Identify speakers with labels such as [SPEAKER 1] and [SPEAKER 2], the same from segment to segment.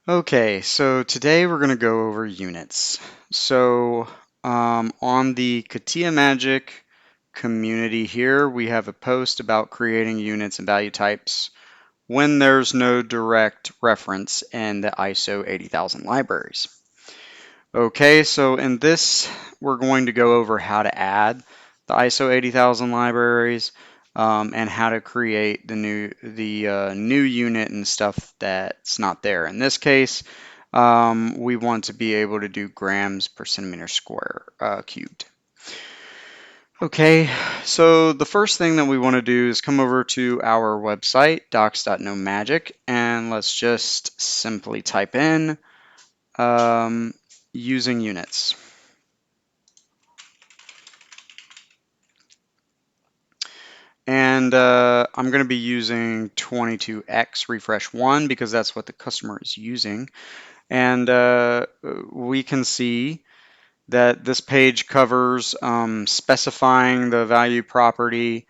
[SPEAKER 1] Okay, so today we're going to go over units. So on the CATIA Magic community here, we have a post about creating units and value types when there's no direct reference in the ISO 80,000 libraries. Okay, so in this, we're going to go over how to add the ISO 80,000 libraries and how to create the new unit and stuff that's not there. In this case, we want to be able to do grams per centimeter square cubed. Okay, so the first thing that we want to do is come over to our website, docs.nomagic, and let's just simply type in using units. And I'm going to be using 22x refresh 1 because that's what the customer is using. And we can see that this page covers specifying the value property,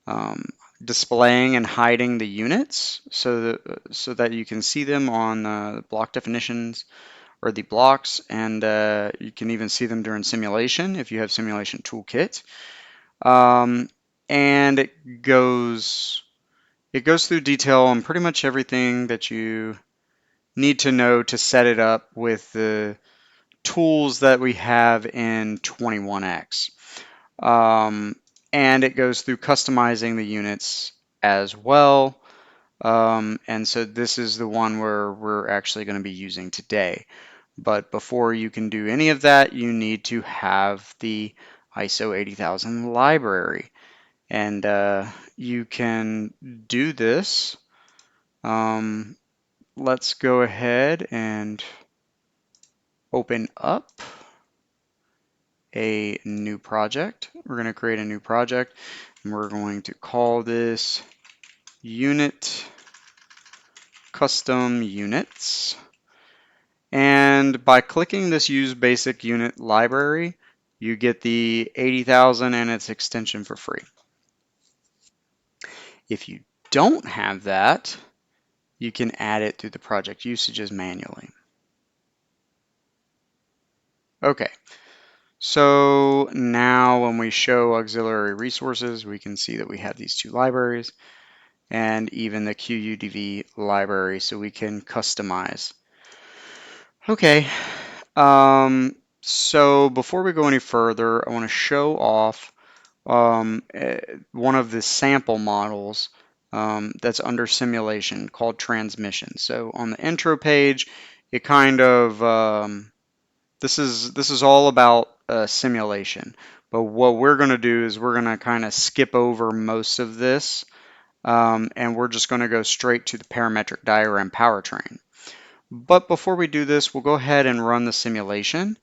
[SPEAKER 1] um, displaying and hiding the units so that you can see them on the block definitions or the blocks, and you can even see them during simulation if you have simulation toolkit. Um, and it goes through detail on pretty much everything that you need to know to set it up with the tools that we have in 21x. Um, and it goes through customizing the units as well. And so this is the one where we're actually going to be using today. But before you can do any of that, you need to have the ISO 80,000 library. And you can do this. Um, let's go ahead and open up a new project. We're going to create a new project, and we're going to call this unit custom units. And by clicking this use basic unit library, you get the 80,000 and its extension for free. If you don't have that, you can add it through the project usages manually. Okay, so now when we show auxiliary resources, we can see that we have these two libraries and even the QUDV library, so we can customize. Okay, so before we go any further, I want to show off one of the sample models that's under simulation called transmission. So on the intro page, it kind of this is all about simulation. But what we're going to do is we're going to kind of skip over most of this, and we're just going to go straight to the parametric diagram powertrain. But before we do this, we'll go ahead and run the simulation,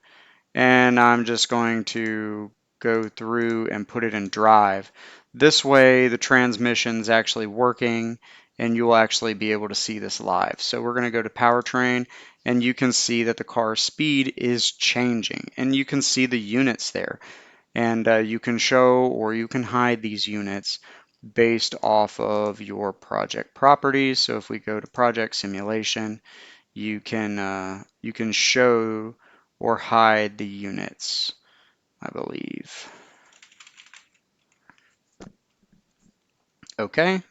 [SPEAKER 1] and I'm just going to go through and put it in drive. This way the transmission's actually working and you'll actually be able to see this live. So we're going to go to powertrain, and you can see that the car's speed is changing, and you can see the units there. And you can show or you can hide these units based off of your project properties. So if we go to project simulation, you can show or hide the units, I believe. Okay.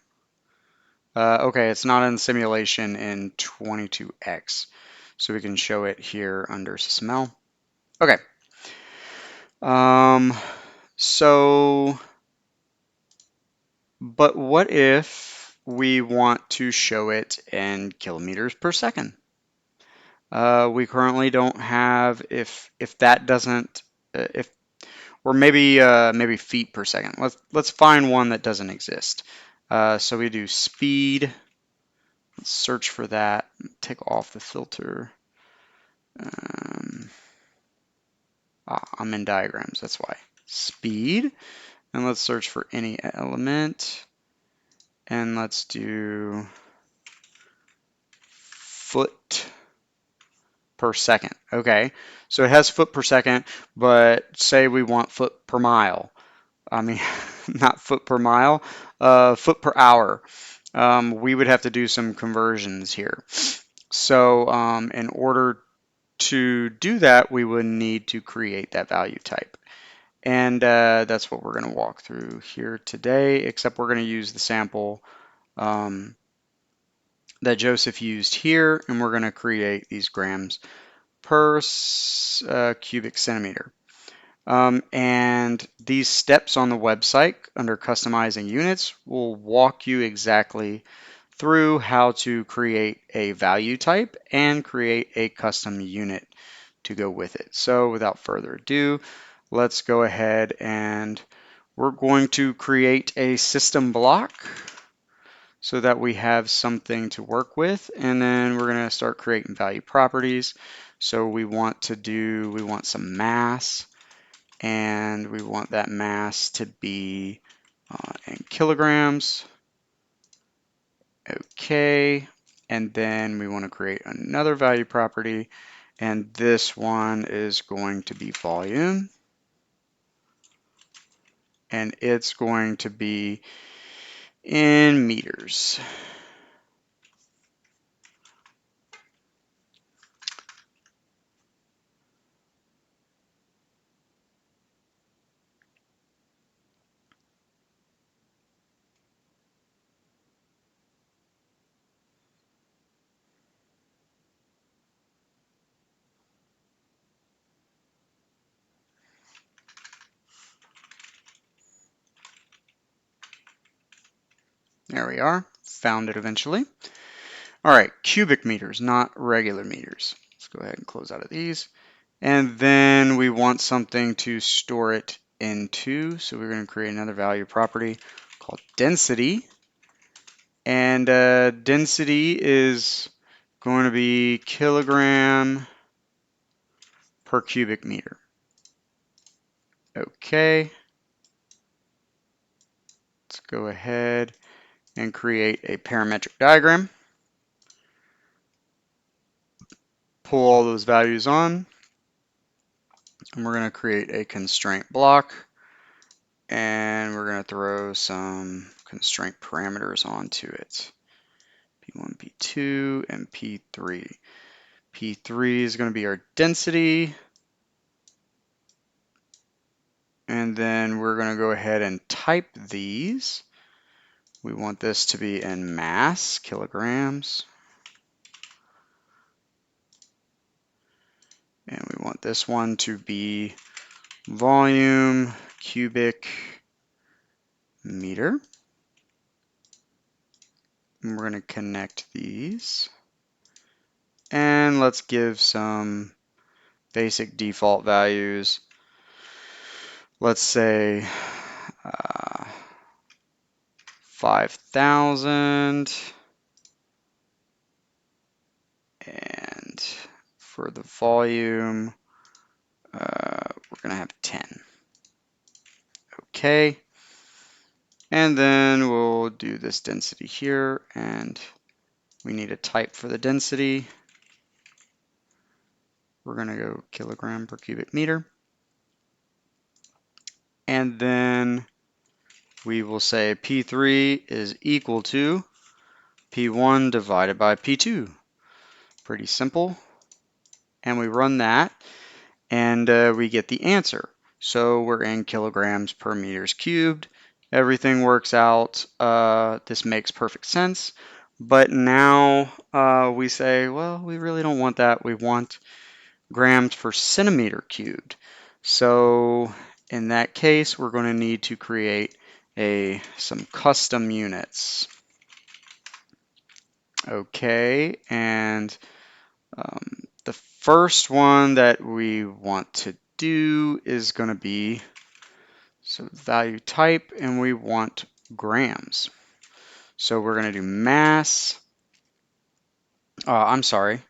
[SPEAKER 1] Okay, it's not in simulation in 22x, so we can show it here under SysML. Okay. Um, so, but what if we want to show it in kilometers per second? We currently don't have, if that doesn't, if or maybe feet per second. Let's find one that doesn't exist. So we do speed. Let's search for that. Take off the filter. Um, I'm in diagrams. That's why. Speed, and let's search for any element. And let's do foot per second. Okay, so it has foot per second, but say we want foot per mile. I mean, not foot per mile, foot per hour. We would have to do some conversions here. So in order to do that, we would need to create that value type. And that's what we're going to walk through here today, except we're going to use the sample um, that Joseph used here, and we're going to create these grams per cubic centimeter. And these steps on the website under customizing units will walk you exactly through how to create a value type and create a custom unit to go with it. So without further ado, let's go ahead and we're going to create a system block so that we have something to work with, and then we're going to start creating value properties. So we want some mass, and we want that mass to be in kilograms. Okay, and then we want to create another value property, and this one is going to be volume, and it's going to be in meters. There we are, found it eventually. All right, cubic meters, not regular meters. Let's go ahead and close out of these. And then we want something to store it into. So we're going to create another value property called density. And density is going to be kilogram per cubic meter. Okay. Let's go ahead and create a parametric diagram. Pull all those values on. And we're going to create a constraint block. And we're going to throw some constraint parameters onto it. P1, P2, and P3. P3 is going to be our density. And then we're going to go ahead and type these. We want this to be in mass, kilograms. And we want this one to be volume, cubic meter. And we're going to connect these. And let's give some basic default values. Let's say 5,000. And for the volume, we're going to have 10. Okay. And then we'll do this density here, and we need a type for the density. We're going to go kilogram per cubic meter. And then we will say P3 is equal to P1 divided by P2. Pretty simple. And we run that, and we get the answer. So we're in kilograms per meters cubed. Everything works out. This makes perfect sense. But now we say, well, we really don't want that. We want grams per centimeter cubed. So in that case, we're going to need to create some custom units. Okay, and the first one that we want to do is going to be value type, and we want grams. So we're going to do mass. I'm sorry.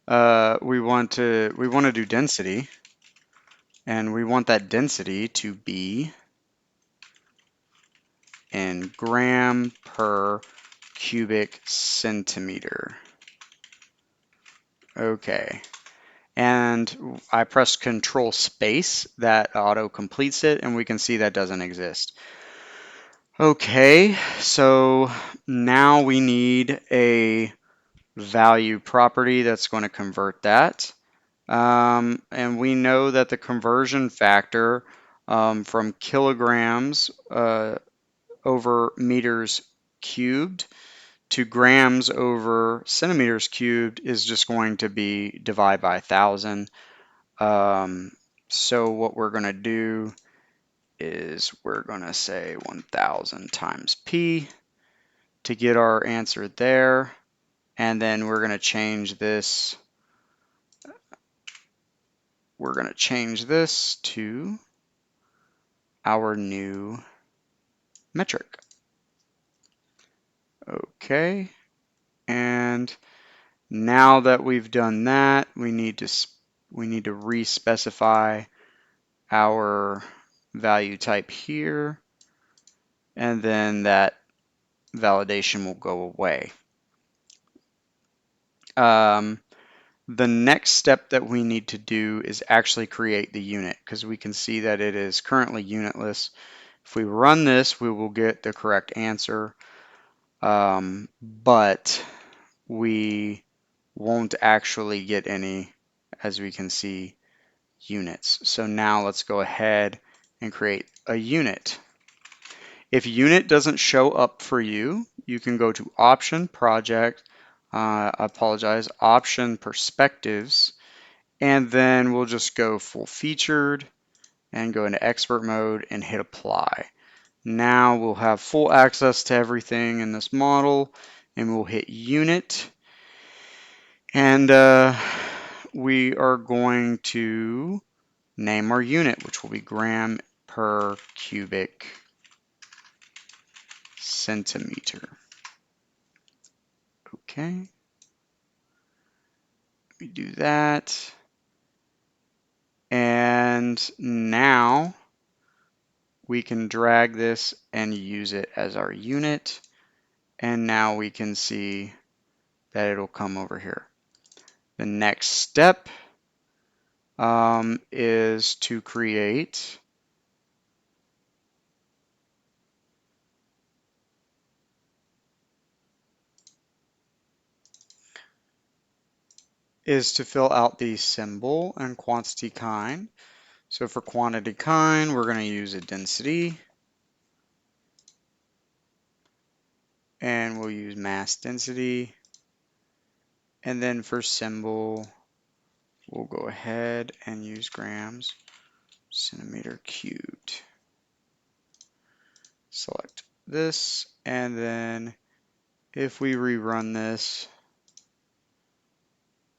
[SPEAKER 1] We want to do density, and we want that density to be in gram per cubic centimeter. Okay. And I pressed Control Space, that auto completes it, and we can see that doesn't exist. Okay, so now we need a value property that's going to convert that. And we know that the conversion factor from kilograms over meters cubed to grams over centimeters cubed is just going to be divide by 1,000. So what we're going to do is we're going to say 1,000 times P to get our answer there. And then we're going to change this. We're going to change this to our new metric. Okay. And now that we've done that, we need to re-specify our value type here, and then that validation will go away. The next step that we need to do is actually create the unit, because we can see that it is currently unitless. If we run this, we will get the correct answer, but we won't actually get any, as we can see, units. So now let's go ahead and create a unit. If unit doesn't show up for you, you can go to option project, option perspectives, and then we'll just go full featured and go into expert mode and hit apply. Now we'll have full access to everything in this model, and we'll hit unit, and we are going to name our unit, which will be gram per cubic centimeter. Okay, we do that. And now we can drag this and use it as our unit. And now we can see that it'll come over here. The next step is to create is to fill out the symbol and quantity kind. So for quantity kind, we're going to use a density, and we'll use mass density. And then for symbol, we'll go ahead and use grams centimeter cubed. Select this, and then if we rerun this,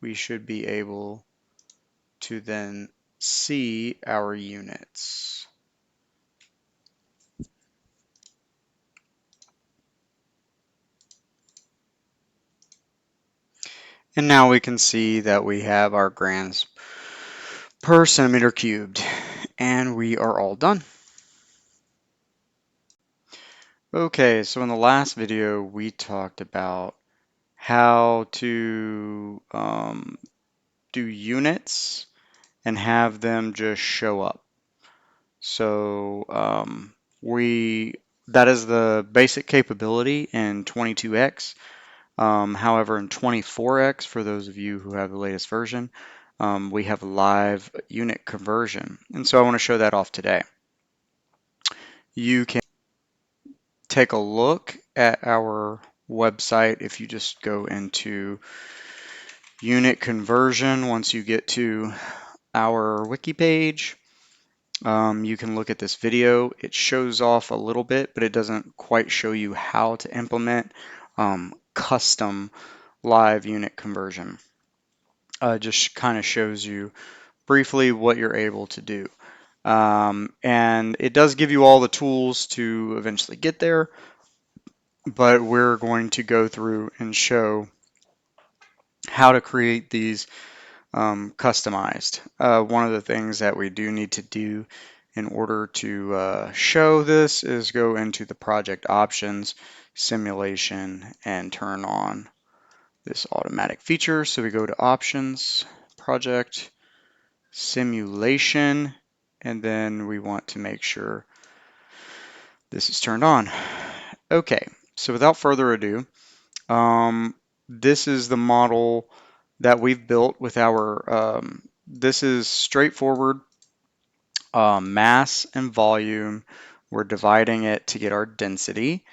[SPEAKER 1] we should be able to then see our units. And now we can see that we have our grams per centimeter cubed, and we are all done. Okay, so in the last video, we talked about how to do units and have them just show up. So that is the basic capability in 22x. However, in 24x, for those of you who have the latest version, we have live unit conversion. And so I want to show that off today. You can take a look at our website if you just go into unit conversion. Once you get to our wiki page, you can look at this video. It shows off a little bit, but it doesn't quite show you how to implement custom live unit conversion. Just kind of shows you briefly what you're able to do. And it does give you all the tools to eventually get there, but we're going to go through and show how to create these customized. One of the things that we do need to do in order to show this is go into the project options, simulation, and turn on this automatic feature. So we go to options, project, simulation, and then we want to make sure this is turned on. Okay, so without further ado, this is the model that we've built with our, this is straightforward mass and volume. We're dividing it to get our density.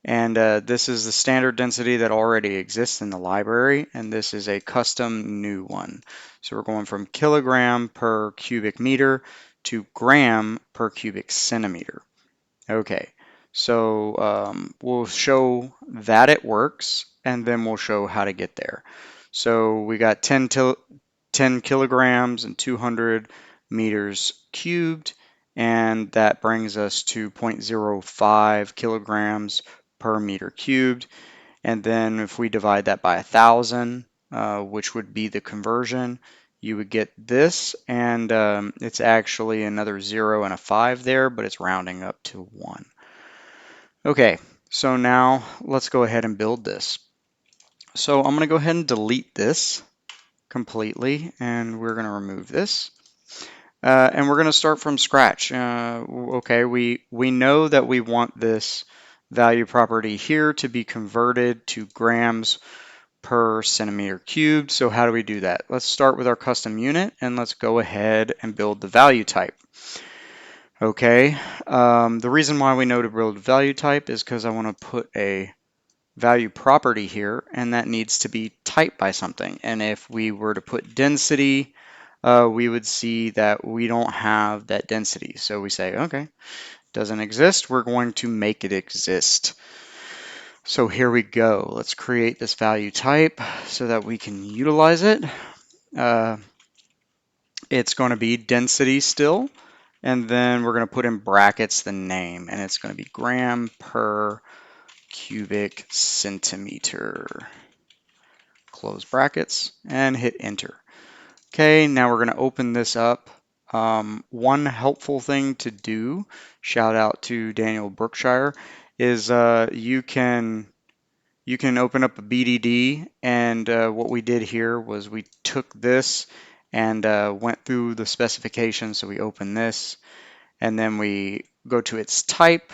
[SPEAKER 1] And this is the standard density that already exists in the library, and this is a custom new one. So we're going from kilogram per cubic meter to gram per cubic centimeter. Okay, so we'll show that it works, and then we'll show how to get there. So we got 10 kilograms and 200 meters cubed, and that brings us to 0.05 kilograms per meter cubed. And then if we divide that by 1,000, which would be the conversion, you would get this, and it's actually another 0 and a 5 there, but it's rounding up to 1. Okay, so now let's go ahead and build this. So I'm going to go ahead and delete this completely, and we're going to remove this. And we're going to start from scratch. Okay, we know that we want this value property here to be converted to grams per centimeter cubed. So how do we do that? Let's start with our custom unit, and let's go ahead and build the value type. Okay, the reason why we know to build value type is because I want to put a value property here, and that needs to be typed by something. And if we were to put density, we would see that we don't have that density. So we say, okay, doesn't exist. We're going to make it exist. So here we go. Let's create this value type so that we can utilize it. It's going to be density still, and then we're going to put in brackets the name, and it's going to be gram per cubic centimeter. Close brackets and hit enter. Okay, now we're going to open this up. One helpful thing to do, shout out to Daniel Brookshire, is you can open up a BDD, and what we did here was we took this and went through the specifications. So we open this, and then we go to its type,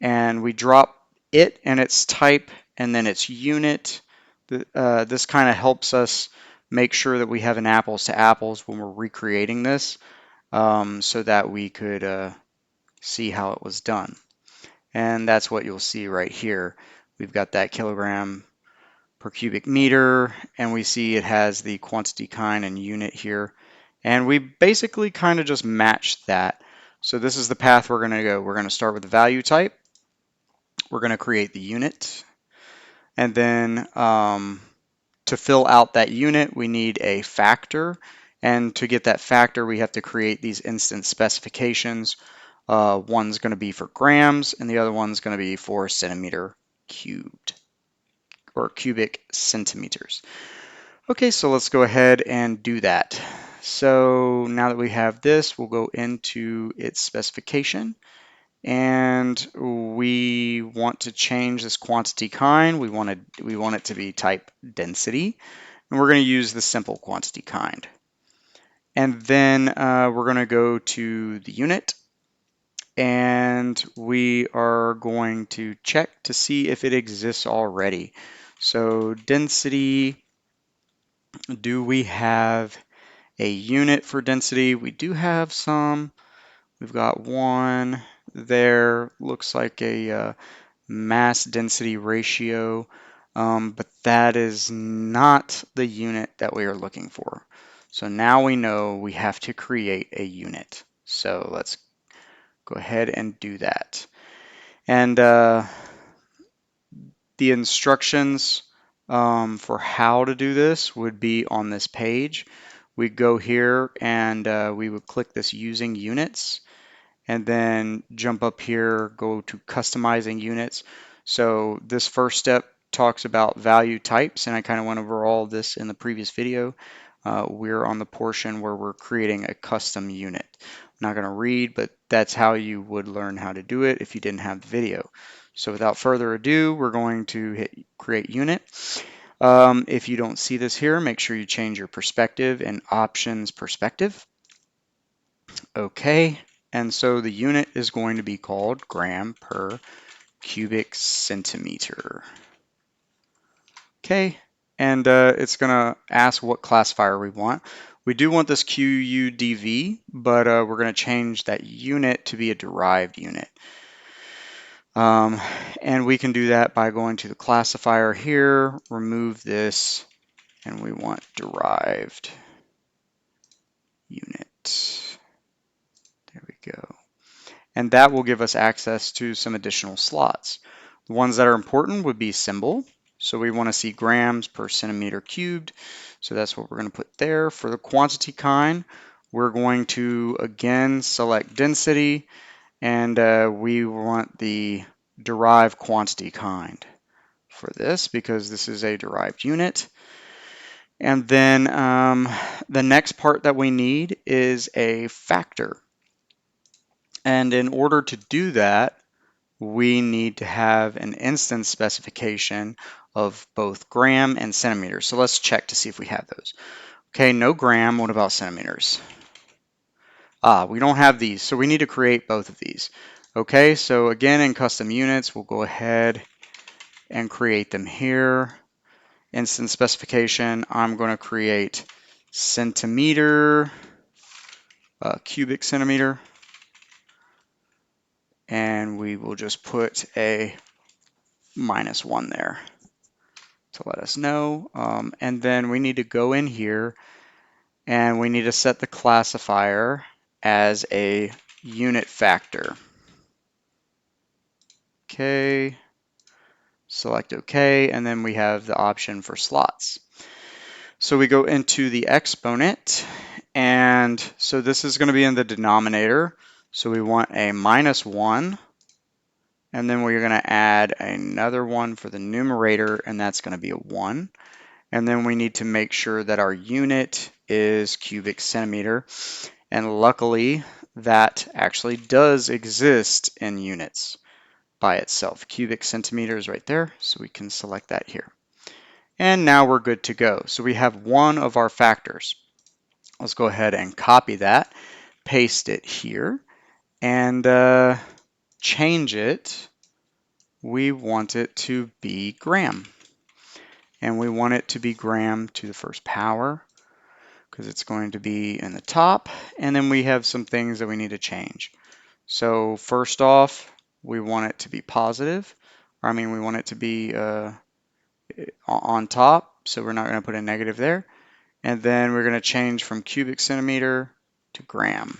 [SPEAKER 1] and we drop it and its type, and then its unit. This kind of helps us make sure that we have an apples to apples when we're recreating this, so that we could see how it was done. And that's what you'll see right here. We've got that kilogram per cubic meter, and we see it has the quantity kind and unit here. And we basically kind of just matched that. So this is the path we're going to go. We're going to start with the value type. We're going to create the unit. And then to fill out that unit, we need a factor. And to get that factor, we have to create these instance specifications. One's going to be for grams, and the other one's going to be for centimeter cubed, or cubic centimeters. Okay, so let's go ahead and do that. So now that we have this, we'll go into its specification, and we want to change this quantity kind. We want it to be type density, and we're going to use the simple quantity kind. And then we're going to go to the unit, and we are going to check to see if it exists already. So density, do we have a unit for density? We do have some. We've got one there, looks like a mass density ratio, but that is not the unit that we are looking for. So now we know we have to create a unit. So let's go ahead and do that. And the instructions for how to do this would be on this page. We'd go here and we would click this using units, and then jump up here, go to customizing units. So this first step talks about value types, and I kind of went over all of this in the previous video. We're on the portion where we're creating a custom unit. I'm not going to read, but that's how you would learn how to do it if you didn't have the video. So without further ado, we're going to hit create unit. If you don't see this here, make sure you change your perspective and options perspective. Okay, and so the unit is going to be called gram per cubic centimeter. Okay, and it's going to ask what classifier we want. We do want this QUDV, but we're going to change that unit to be a derived unit. And we can do that by going to the classifier here, remove this, and we want derived unit. There we go. And that will give us access to some additional slots. The ones that are important would be symbol. So we want to see grams per centimeter cubed. So that's what we're going to put there. For the quantity kind, we're going to again select density, and we want the derived quantity kind for this because this is a derived unit. And then the next part that we need is a factor. And in order to do that, we need to have an instance specification of both gram and centimeters. So let's check to see if we have those. Okay, no gram. What about centimeters? We don't have these, so we need to create both of these. Okay, so again, in custom units, we'll go ahead and create them here. Instance specification, I'm going to create centimeter, cubic centimeter, and we will just put a -1 there to let us know. And then we need to go in here and we need to set the classifier as a unit factor. Okay, select OK, and then we have the option for slots. So we go into the exponent, and so this is going to be in the denominator. So we want a -1, and then we're going to add another one for the numerator, and that's going to be a 1. And then we need to make sure that our unit is cubic centimeter. And luckily, that actually does exist in units by itself. Cubic centimeters right there, so we can select that here. And now we're good to go. So we have one of our factors. Let's go ahead and copy that, paste it here, and change it. We want it to be gram. And we want it to be gram to the first power because it's going to be in the top. And then we have some things that we need to change. So first off, we want it to be positive. We want it to be on top. So we're not going to put a negative there. And then we're going to change from cubic centimeter to gram.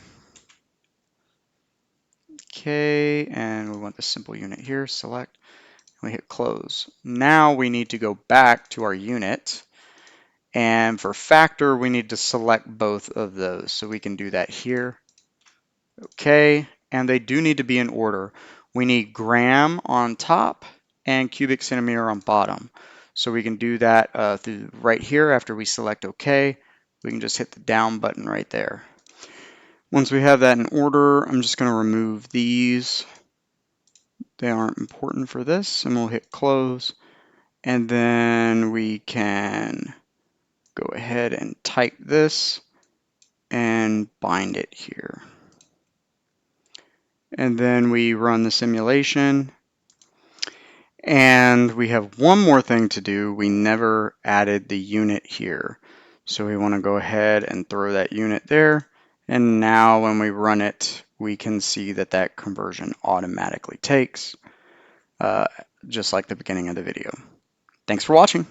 [SPEAKER 1] Okay, and we want the simple unit here, select, and we hit close. Now we need to go back to our unit, and for factor, we need to select both of those. So we can do that here. Okay, and they do need to be in order. We need gram on top and cubic centimeter on bottom. So we can do that through right here after we select OK. We can just hit the down button right there. Once we have that in order, I'm just going to remove these. They aren't important for this, and we'll hit close. And then we can go ahead and type this and bind it here. And then we run the simulation. And we have one more thing to do. We never added the unit here. So we want to go ahead and throw that unit there. And now when we run it, we can see that that conversion automatically takes, just like the beginning of the video. Thanks for watching.